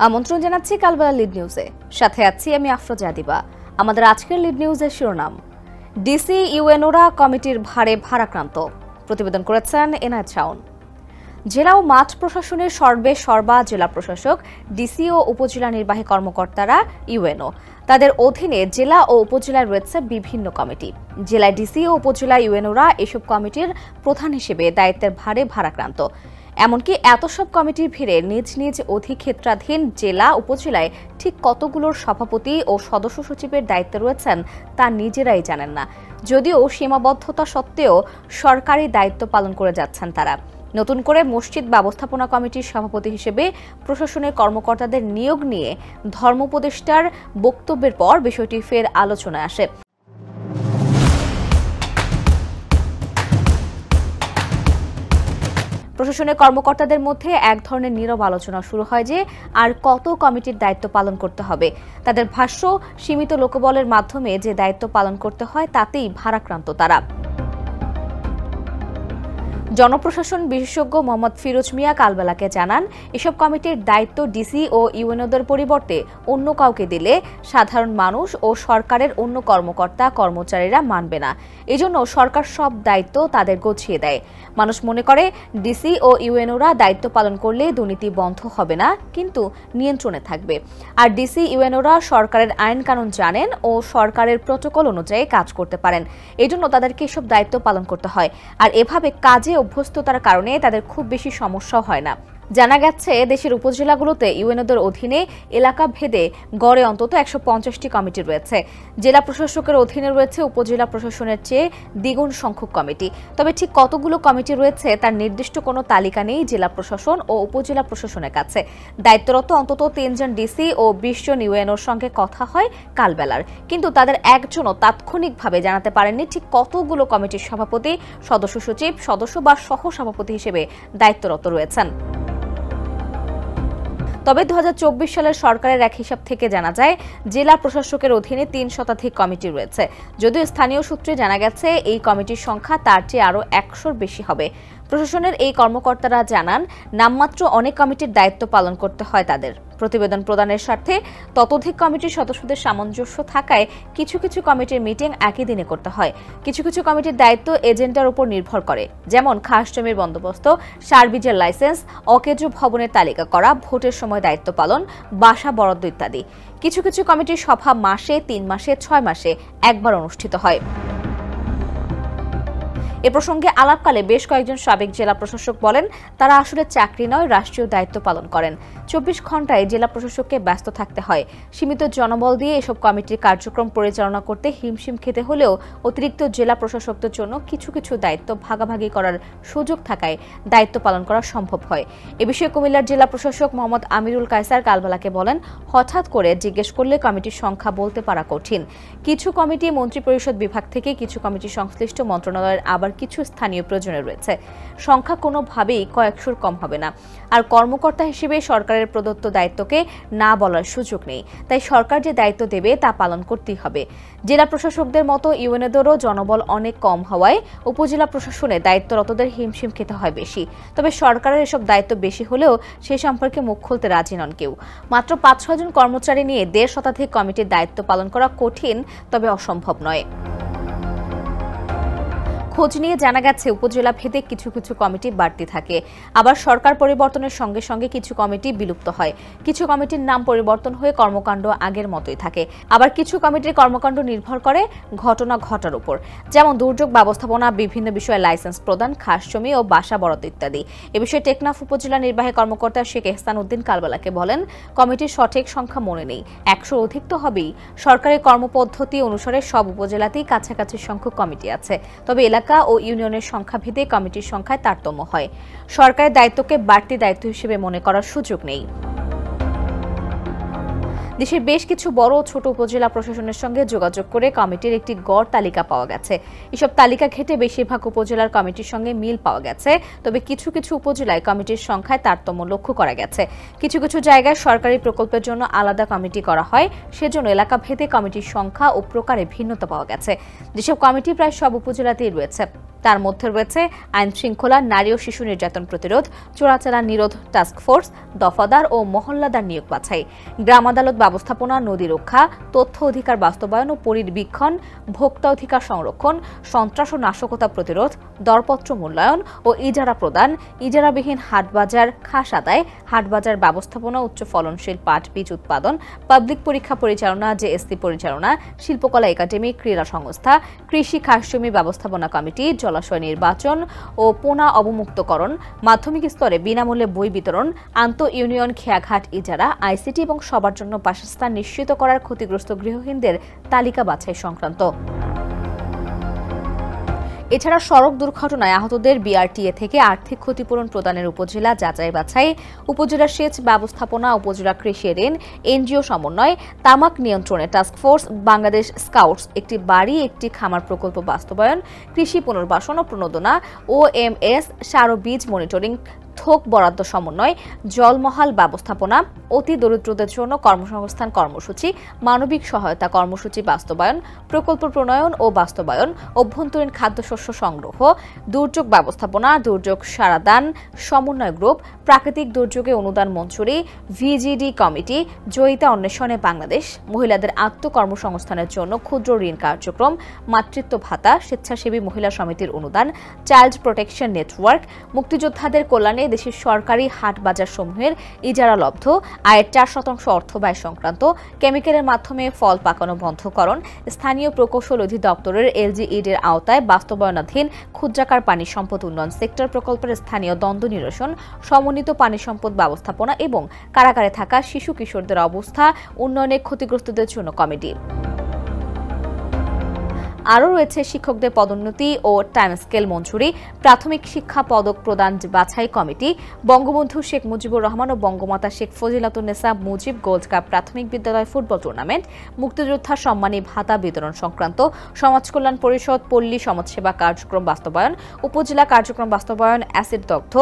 আমন্ত্রণ জানাচ্ছি কালবেলা লিড নিউজে। সাথে আছি আমি আফরোজা দিবা। আমাদের আজকের লিড নিউজের শিরোনাম, ডিসি ইউএনওরা কমিটির ভারে ভারাক্রান্ত। প্রতিবেদন করেছেন এনায়েত শাওন। জেলা ও মাঠ প্রশাসনের সর্বা জেলা প্রশাসক, ডিসি ও উপজেলা নির্বাহী কর্মকর্তারা ইউএনও। তাদের অধীনে জেলা ও উপজেলায় রয়েছে বিভিন্ন কমিটি। জেলায় ডিসি ও উপজেলা ইউএনওরা এসব কমিটির প্রধান হিসেবে দায়িত্বের ভারে ভারাক্রান্ত। এমনকি এত সব কমিটির ভিড়ে নিজ নিজ অধিক্ষেত্রাধীন জেলা উপজেলায় ঠিক কতগুলোর সভাপতি ও সদস্য সচিবের দায়িত্বে রয়েছেন তা নিজেরাই জানেন না। যদিও সীমাবদ্ধতা সত্ত্বেও সরকারি দায়িত্ব পালন করে যাচ্ছেন তারা। নতুন করে মসজিদ ব্যবস্থাপনা কমিটির সভাপতি হিসেবে প্রশাসনের কর্মকর্তাদের নিয়োগ নিয়ে ধর্ম উপদেষ্টার বক্তব্যের পর বিষয়টি ফের আলোচনায় আসে। প্রশাসনের কর্মকর্তাদের মধ্যে এক ধরনের নীরব আলোচনা শুরু হয় যে আর কত কমিটির দায়িত্ব পালন করতে হবে। তাদের ভাষ্য, সীমিত লোকবলের মাধ্যমে যে দায়িত্ব পালন করতে হয় তাতেই ভারাক্রান্ত তারা। জনপ্রশাসন বিশেষজ্ঞ মোহাম্মদ ফিরোজ মিয়া কালবেলাকে জানান, এসব কমিটির দায়িত্ব ডিসি ও ইউএনওদের পরিবর্তে অন্য কাউকে দিলে সাধারণ মানুষ ও সরকারের অন্য কর্মকর্তা কর্মচারীরা মানবে না। এজন্য সরকার সব দায়িত্ব তাদের গছিয়ে দেয়। মানুষ মনে করে ডিসি ও ইউএনওরা দায়িত্ব পালন করলে দুর্নীতি বন্ধ হবে না, কিন্তু নিয়ন্ত্রণে থাকবে। আর ডিসি ইউএনওরা সরকারের আইন কানুন জানেন ও সরকারের প্রটোকল অনুযায়ী কাজ করতে পারেন। এজন্য তাদেরকে এসব দায়িত্ব পালন করতে হয়। আর এভাবে কাজে অভ্যস্ততার কারণে তাদের খুব বেশি সমস্যাও হয় না। জানা গেছে, দেশের উপজেলাগুলোতে ইউএনওদের অধীনে এলাকা ভেদে গড়ে অন্তত ১৫০টি কমিটি রয়েছে। জেলা প্রশাসকের অধীনে রয়েছে উপজেলা প্রশাসনের চেয়ে দ্বিগুণ সংখ্যক কমিটি। তবে ঠিক কতগুলো কমিটি রয়েছে তার নির্দিষ্ট কোনো তালিকা নেই জেলা প্রশাসন ও উপজেলা প্রশাসনের কাছে। দায়িত্বরত অন্তত ৩ জন ডিসি ও ২০ জন ইউএনওর সঙ্গে কথা হয় কালবেলার, কিন্তু তাদের একজনও তাৎক্ষণিকভাবে জানাতে পারেননি ঠিক কতগুলো কমিটির সভাপতি, সদস্য সচিব, সদস্য বা সহ সভাপতি হিসেবে দায়িত্বরত রয়েছেন। তবে ২০২৪ সালের সরকারের এক হিসাব থেকে জানা যায়, জেলা প্রশাসকের অধীনে ৩ শতাধিক কমিটি রয়েছে। যদিও স্থানীয় সূত্রে জানা গেছে এই কমিটির সংখ্যা তার চেয়ে আরও ১০০-র বেশি হবে। প্রশাসনের এই কর্মকর্তারা জানান, নামমাত্র অনেক কমিটির দায়িত্ব পালন করতে হয় তাদের। প্রতিবেদন প্রদানের স্বার্থে ততোধিক কমিটির সদস্যদের সামঞ্জস্য থাকায় কিছু কিছু কমিটির মিটিং একই দিনে করতে হয়। কিছু কিছু কমিটির দায়িত্ব এজেন্ডার উপর নির্ভর করে, যেমন খাস জমির বন্দোবস্ত, সার বীজের লাইসেন্স, অকেজো ভবনের তালিকা করা, ভোটের সময় দায়িত্ব পালন, বাসা বরাদ্দ ইত্যাদি। কিছু কিছু কমিটির সভা মাসে, ৩ মাসে, ৬ মাসে একবার অনুষ্ঠিত হয়। এ প্রসঙ্গে আলাপকালে বেশ কয়েকজন সাবেক জেলা প্রশাসক বলেন, তারা আসলে চাকরি নয়, রাষ্ট্রীয় দায়িত্ব পালন করেন। ২৪ ঘণ্টায় জেলা প্রশাসককে ব্যস্ত থাকতে হয়। সীমিত জনবল দিয়ে এসব কমিটির কার্যক্রম পরিচালনা করতে হিমশিম খেতে হলেও অতিরিক্ত জেলা প্রশাসকদের জন্য কিছু কিছু দায়িত্ব ভাগাভাগি করার সুযোগ থাকায় দায়িত্ব পালন করা সম্ভব হয়। এ বিষয়ে কুমিল্লার জেলা প্রশাসক মোহাম্মদ আমিরুল কায়সার কালবেলাকে বলেন, হঠাৎ করে জিজ্ঞেস করলে কমিটির সংখ্যা বলতে পারা কঠিন। কিছু কমিটি মন্ত্রিপরিষদ বিভাগ থেকে, কিছু কমিটি সংশ্লিষ্ট মন্ত্রণালয়ের, আবার কিছু স্থানীয় প্রয়োজনে রয়েছে। সংখ্যা কোনোভাবেই কয়েকশোর কম হবে না। আর কর্মকর্তা হিসেবে সরকারের প্রদত্ত দায়িত্বকে না বলার সুযোগ নেই। তাই সরকার যে দায়িত্ব দেবে তা পালন করতেই হবে। জেলা প্রশাসকদের মতো ইউএনওদেরও জনবল অনেক কম হওয়ায় উপজেলা প্রশাসনে দায়িত্বরতদের হিমশিম খেতে হয় বেশি। তবে সরকারের এসব দায়িত্ব বেশি হলেও সে সম্পর্কে মুখ খুলতে রাজি নন কেউ। মাত্র ৫-৬ জন কর্মচারী নিয়ে ১.৫ শতাধিক কমিটির দায়িত্ব পালন করা কঠিন, তবে অসম্ভব নয়। খোঁজ নিয়ে জানা গেছে, উপজেলা ভেদে কিছু কিছু কমিটি বাড়তি থাকে। আবার সরকার পরিবর্তনের সঙ্গে সঙ্গে কিছু কমিটি বিলুপ্ত হয়। কিছু কমিটির নাম পরিবর্তন হয়ে কর্মকাণ্ড আগের মতোই থাকে। আবার কিছু কমিটির কর্মকাণ্ড নির্ভর করে ঘটনা ঘটার উপর, যেমন দুর্যোগ ব্যবস্থাপনা, বিভিন্ন বিষয়ে লাইসেন্স প্রদান, খাস জমি ও বাসা বরাদ্দ ইত্যাদি। এ বিষয়ে টেকনাফ উপজেলা নির্বাহী কর্মকর্তা শেখ এহসান উদ্দিন কালবেলাকে বলেন, কমিটির সঠিক সংখ্যা মনে নেই, ১০০-র অধিক তো হবেই। সরকারি কর্মপদ্ধতি অনুসারে সব উপজেলাতেই কাছাকাছি সংখ্যক কমিটি আছে। তবে এলাকা ও ইউনিয়নের সংখ্যা ভেদে কমিটির সংখ্যায় তারতম্য হয়। সরকারের দায়িত্বকে বাড়তি দায়িত্ব হিসেবে মনে করার সুযোগ নেই। দেশের বেশ কিছু বড় ও ছোট উপজেলা প্রশাসনের সঙ্গে যোগাযোগ করে কমিটির একটি গড় তালিকা পাওয়া গেছে। এসব তালিকা ঘেঁটে বেশিরভাগ উপজেলার কমিটির সঙ্গে মিল পাওয়া গেছে। তবে কিছু কিছু উপজেলায় কমিটির সংখ্যায় তারতম্য লক্ষ্য করা গেছে। কিছু কিছু জায়গায় সরকারি প্রকল্পের জন্য আলাদা কমিটি করা হয়, সেজন্য এলাকা ভেদে কমিটির সংখ্যা ও প্রকারে ভিন্নতা পাওয়া গেছে। যেসব কমিটি প্রায় সব উপজেলাতেই রয়েছে। তার মধ্যে রয়েছে আইন শৃঙ্খলা, নারী ও শিশু নির্যাতন প্রতিরোধ, চোরাচালান নিরোধ টাস্কফোর্স, দফাদার ও মহল্লাদার নিয়োগ বাছাই, গ্রাম আদালত ব্যবস্থাপনা, নদী রক্ষা, তথ্য অধিকার বাস্তবায়ন ও পরিবীক্ষণ, ভোক্তা অধিকার সংরক্ষণ, সন্ত্রাস ও নাশকতা প্রতিরোধ, দরপত্র মূল্যায়ন ও ইজারা প্রদান, ইজারাবিহীন হাটবাজার খাস আদায়, হাটবাজার ব্যবস্থাপনা, উচ্চ ফলনশীল পাট বীজ উৎপাদন, পাবলিক পরীক্ষা পরিচালনা, জেএসসি পরিচালনা, শিল্পকলা একাডেমি, ক্রীড়া সংস্থা, কৃষি খাস জমি ব্যবস্থাপনা কমিটি, জলাশয় নির্বাচন ও পোনা অবমুক্তকরণ, মাধ্যমিক স্তরে বিনামূল্যে বই বিতরণ, আন্তঃ-ইউনিয়ন খেয়াঘাট ইজারা, আইসিটি এবং সবার জন্য বাসস্থান নিশ্চিত করার ক্ষতিগ্রস্ত গৃহহীনদের তালিকা বাছাই সংক্রান্ত। এছাড়া সড়ক দুর্ঘটনায় আহতদের বিআরটিএ থেকে আর্থিক ক্ষতিপূরণ প্রদানের উপজেলা যাচাই বাছাই, উপজেলা সেচ ব্যবস্থাপনা, উপজেলা কৃষি ঋণ, এনজিও সমন্বয়, তামাক নিয়ন্ত্রণে টাস্কফোর্স, বাংলাদেশ স্কাউটস, একটি বাড়ি একটি খামার প্রকল্প বাস্তবায়ন, কৃষি পুনর্বাসন ও প্রণোদনা, ওএমএস, সার বীজ মনিটরিং, থোক বরাদ্দ সমন্বয়, জলমহাল ব্যবস্থাপনা, অতি দরিদ্রদের জন্য কর্মসংস্থান কর্মসূচি, মানবিক সহায়তা কর্মসূচি বাস্তবায়ন, প্রকল্প প্রণয়ন ও বাস্তবায়ন, অভ্যন্তরীণ খাদ্যশস্য সংগ্রহ, দুর্যোগ ব্যবস্থাপনা, দুর্যোগ সারাদান সমন্বয় গ্রুপ, প্রাকৃতিক দুর্যোগে অনুদান মঞ্জুরি, ভিজিডি কমিটি, জয়িতা অন্বেষণে বাংলাদেশ, মহিলাদের আত্মকর্মসংস্থানের জন্য ক্ষুদ্র ঋণ কার্যক্রম, মাতৃত্ব ভাতা, স্বেচ্ছাসেবী মহিলা সমিতির অনুদান, চাইল্ড প্রোটেকশন নেটওয়ার্ক, মুক্তিযোদ্ধাদের কল্যাণে দেশের সরকারি হাট বাজার সমূহের ইজারা লব্ধ আয়ের 4% অর্থ ব্যয় সংক্রান্ত, কেমিক্যালের মাধ্যমে ফল পাকানো বন্ধকরণ, স্থানীয় প্রকৌশল অধিদপ্তরের এলজিইডির আওতায় বাস্তবায়নাধীন ক্ষুদ্রাকার পানি সম্পদ উন্নয়ন সেক্টর প্রকল্পের স্থানীয় দ্বন্দ্ব নিরসন, সমন্বিত পানি সম্পদ ব্যবস্থাপনা এবং কারাগারে থাকা শিশু কিশোরদের অবস্থা উন্নয়নে ক্ষতিগ্রস্তদের জন্য কমিটি। আরও রয়েছে শিক্ষকদের পদোন্নতি ও টাইম স্কেল মঞ্জুরি, প্রাথমিক শিক্ষা পদক প্রদান বাছাই কমিটি, বঙ্গবন্ধু শেখ মুজিবুর রহমান ও বঙ্গমাতা শেখ ফজিলাতুন্নেসা মুজিব গোল্ড কাপ প্রাথমিক বিদ্যালয় ফুটবল টুর্নামেন্ট, মুক্তিযোদ্ধা সম্মানী ভাতা বিতরণ সংক্রান্ত, সমাজ কল্যাণ পরিষদ পল্লী সমাজসেবা কার্যক্রম বাস্তবায়ন, উপজেলা কার্যক্রম বাস্তবায়ন, অ্যাসিড দগ্ধ,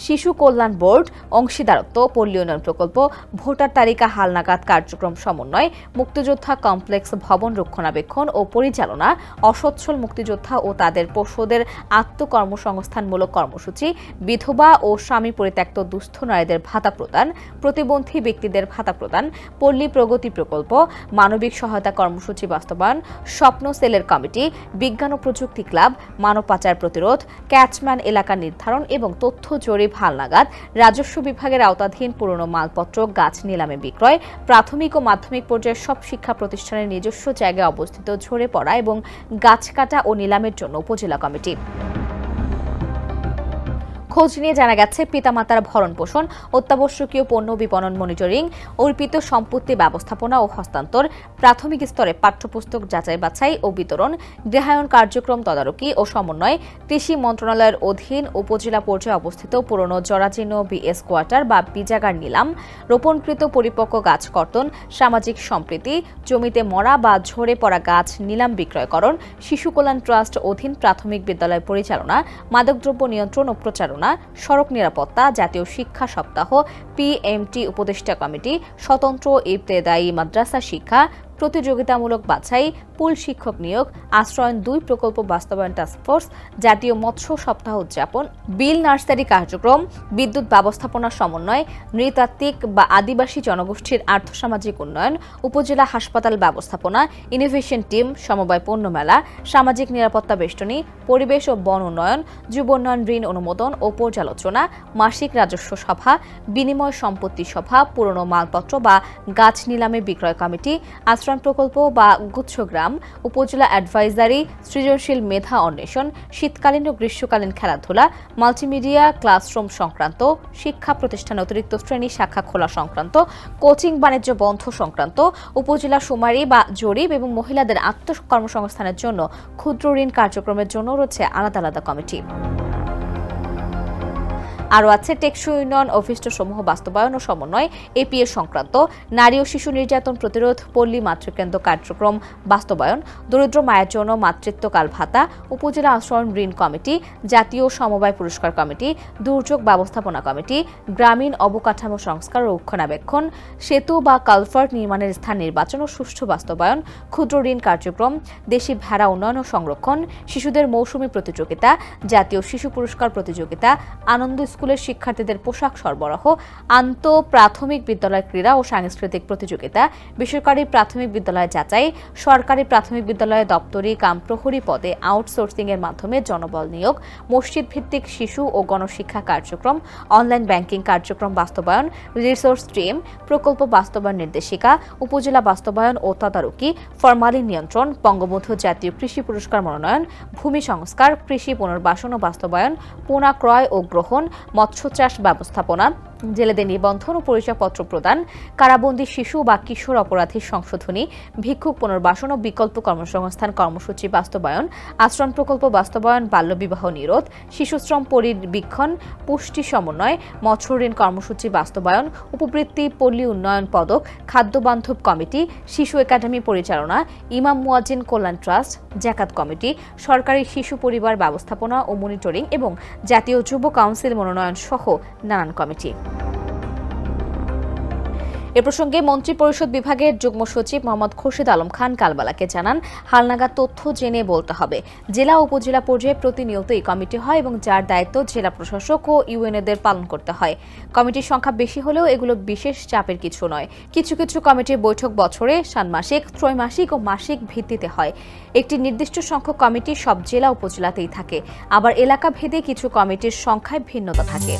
শিশু কল্যাণ বোর্ড, অংশীদারত্ব, পল্লী উন্নয়ন প্রকল্প, ভোটার তালিকা হালনাগাদ কার্যক্রম সমন্বয়, মুক্তিযোদ্ধা কমপ্লেক্স ভবন রক্ষণাবেক্ষণ ও পরিচালনা, অসচ্ছল মুক্তিযোদ্ধা ও তাদের পোষ্যদের আত্মকর্মসংস্থানমূলক কর্মসূচি, বিধবা ও স্বামী পরিত্যক্ত দুস্থ নারীদের ভাতা প্রদান, প্রতিবন্ধী ব্যক্তিদের ভাতা প্রদান, পল্লী প্রগতি প্রকল্প, মানবিক সহায়তা কর্মসূচি বাস্তবায়ন, স্বপ্ন সেলের কমিটি, বিজ্ঞান ও প্রযুক্তি ক্লাব, মানব পাচার প্রতিরোধ, ক্যাচম্যান এলাকা নির্ধারণ এবং তথ্য জরিপ হালনাগাদ, রাজস্ব বিভাগের আওতাধীন পুরনো মালপত্র গাছ নিলামে বিক্রয়, প্রাথমিক ও মাধ্যমিক পর্যায়ের সব শিক্ষা প্রতিষ্ঠানের নিজস্ব জায়গায় অবস্থিত ঝরে পড়া এবং গাছ কাটা ও নিলামের জন্য উপজেলা কমিটি। খোঁজ নিয়ে জানা গেছে পিতামাতার ভরণ পোষণ, অত্যাবশ্যকীয় পণ্য বিপণন মনিটরিং, অর্পিত সম্পত্তি ব্যবস্থাপনা ও হস্তান্তর, প্রাথমিক স্তরে পাঠ্যপুস্তক যাচাই বাছাই ও বিতরণ, গৃহায়ন কার্যক্রম তদারকি ও সমন্বয়, কৃষি মন্ত্রণালয়ের অধীন উপজেলা পর্যায়ে অবস্থিত পুরনো জরাজীর্ণ বিএস কোয়ার্টার বা বিজাগার নিলাম, রোপণকৃত পরিপক্ক গাছ কর্তন, সামাজিক সম্প্রীতি, জমিতে মরা বা ঝরে পড়া গাছ নিলাম বিক্রয়করণ, শিশু কল্যাণ ট্রাস্ট অধীন প্রাথমিক বিদ্যালয় পরিচালনা, মাদকদ্রব্য নিয়ন্ত্রণ ও প্রচারণা, সড়ক নিরাপত্তা, জাতীয় শিক্ষা সপ্তাহ, পিএমটি উপদেষ্টা কমিটি, স্বতন্ত্র ইবতেদায়ী মাদ্রাসা শিক্ষা, প্রতিযোগিতামূলক বাছাই, পুল শিক্ষক নিয়োগ, আশ্রয়ন 2 প্রকল্প বাস্তবায়ন টাস্কফোর্স, জাতীয় মৎস্য সপ্তাহ উদযাপন, বিল নার্সারি কার্যক্রম, বিদ্যুৎ ব্যবস্থাপনা সমন্বয়, নৃতাত্ত্বিক বা আদিবাসী জনগোষ্ঠীর আর্থসামাজিক উন্নয়ন, উপজেলা হাসপাতাল ব্যবস্থাপনা, ইনোভেশন টিম, সমবায় পণ্য মেলা, সামাজিক নিরাপত্তা বেষ্টনী, পরিবেশ ও বন উন্নয়ন, যুব উন্নয়ন ঋণ অনুমোদন ও পর্যালোচনা, মাসিক রাজস্ব সভা, বিনিময় সম্পত্তি সভা, পুরনো মালপত্র বা গাছ নিলামে বিক্রয় কমিটি, আশ্রয় প্রকল্প বা গুচ্ছগ্রাম, উপজেলা অ্যাডভাইজারি, সৃজনশীল মেধা অন্বেষণ, শীতকালীন ও গ্রীষ্মকালীন খেলাধুলা, মাল্টিমিডিয়া ক্লাসরুম সংক্রান্ত, শিক্ষা প্রতিষ্ঠান অতিরিক্ত শ্রেণী শাখা খোলা সংক্রান্ত, কোচিং বাণিজ্য বন্ধ সংক্রান্ত, উপজেলা শুমারি বা জরিপ এবং মহিলাদের আত্মকর্মসংস্থানের জন্য ক্ষুদ্র ঋণ কার্যক্রমের জন্য রয়েছে আলাদা আলাদা কমিটি। আরও আছে টেকসই উন্নয়ন অভিষ্টসমূহ বাস্তবায়ন ও সমন্বয় এপিএ সংক্রান্ত, নারী ও শিশু নির্যাতন প্রতিরোধ, পল্লী মাতৃকেন্দ্র কার্যক্রম বাস্তবায়ন, দরিদ্র মায়ের জন্য মাতৃত্বকাল ভাতা, উপজেলা আশ্রয়ণ ঋণ কমিটি, জাতীয় সমবায় পুরস্কার কমিটি, দুর্যোগ ব্যবস্থাপনা কমিটি, গ্রামীণ অবকাঠামো সংস্কার ও রক্ষণাবেক্ষণ, সেতু বা কালভার্ট নির্মাণের স্থান নির্বাচন ও সুষ্ঠু বাস্তবায়ন, ক্ষুদ্র ঋণ কার্যক্রম, দেশি ভেড়া উন্নয়ন ও সংরক্ষণ, শিশুদের মৌসুমী প্রতিযোগিতা, জাতীয় শিশু পুরস্কার প্রতিযোগিতা, আনন্দ স্কুলের শিক্ষার্থীদের পোশাক সরবরাহ, প্রাথমিক বিদ্যালয় ক্রীড়া ও সাংস্কৃতিক প্রতিযোগিতা, বেসরকারি প্রাথমিক বিদ্যালয় যাচাই, সরকারি প্রাথমিক বিদ্যালয়ে দপ্তরি প্রহরী পদে আউটসোর্সিং এর মাধ্যমে জনবল নিয়োগ, মসজিদ ভিত্তিক শিশু ও গণশিক্ষা কার্যক্রম, অনলাইন ব্যাংকিং কার্যক্রম বাস্তবায়ন, রিসোর্স স্ট্রিম প্রকল্প বাস্তবায়ন নির্দেশিকা, উপজেলা বাস্তবায়ন ও তদারকি, ফরমালিন নিয়ন্ত্রণ, বঙ্গবন্ধু জাতীয় কৃষি পুরস্কার মনোনয়ন, ভূমি সংস্কার, কৃষি পুনর্বাসন ও বাস্তবায়ন, পোনা ক্রয় ও গ্রহণ, মৎস্য চাষ ব্যবস্থাপনা, জেলেদের নিবন্ধন ও পরিচয়পত্র প্রদান, কারাবন্দী শিশু বা কিশোর অপরাধী সংশোধনী, ভিক্ষুক পুনর্বাসন ও বিকল্প কর্মসংস্থান কর্মসূচি বাস্তবায়ন, আশ্রম প্রকল্প বাস্তবায়ন, বাল্যবিবাহ নিরোধ, শিশুশ্রম পরিবীক্ষণ, পুষ্টি সমন্বয়, মৎস্য ঋণ কর্মসূচি বাস্তবায়ন, উপবৃত্তি, পল্লী উন্নয়ন পদক, খাদ্যবান্ধব কমিটি, শিশু একাডেমি পরিচালনা, ইমাম মুয়াজ্জিন কল্যাণ ট্রাস্ট, জাকাত কমিটি, সরকারি শিশু পরিবার ব্যবস্থাপনা ও মনিটরিং এবং জাতীয় যুব কাউন্সিল মনোনয়ন সহ নানান কমিটি। এ প্রসঙ্গে মন্ত্রিপরিষদ বিভাগের যুগ্ম সচিব মোহাম্মদ খুরশিদ আলম খান কালবেলাকে জানান, হালনাগাদ তথ্য জেনে বলতে হবে। জেলা ও উপজেলা পর্যায়ে প্রতিনিয়ত এই কমিটি হয় এবং যার দায়িত্ব জেলা প্রশাসক ও ইউএনএদের পালন করতে হয়। কমিটির সংখ্যা বেশি হলেও এগুলো বিশেষ চাপের কিছু নয়। কিছু কিছু কমিটির বৈঠক বছরে, ষান্মাসিক, ত্রৈমাসিক ও মাসিক ভিত্তিতে হয়। একটি নির্দিষ্ট সংখ্যক কমিটি সব জেলা উপজেলাতেই থাকে, আবার এলাকা ভেদে কিছু কমিটির সংখ্যায় ভিন্নতা থাকে।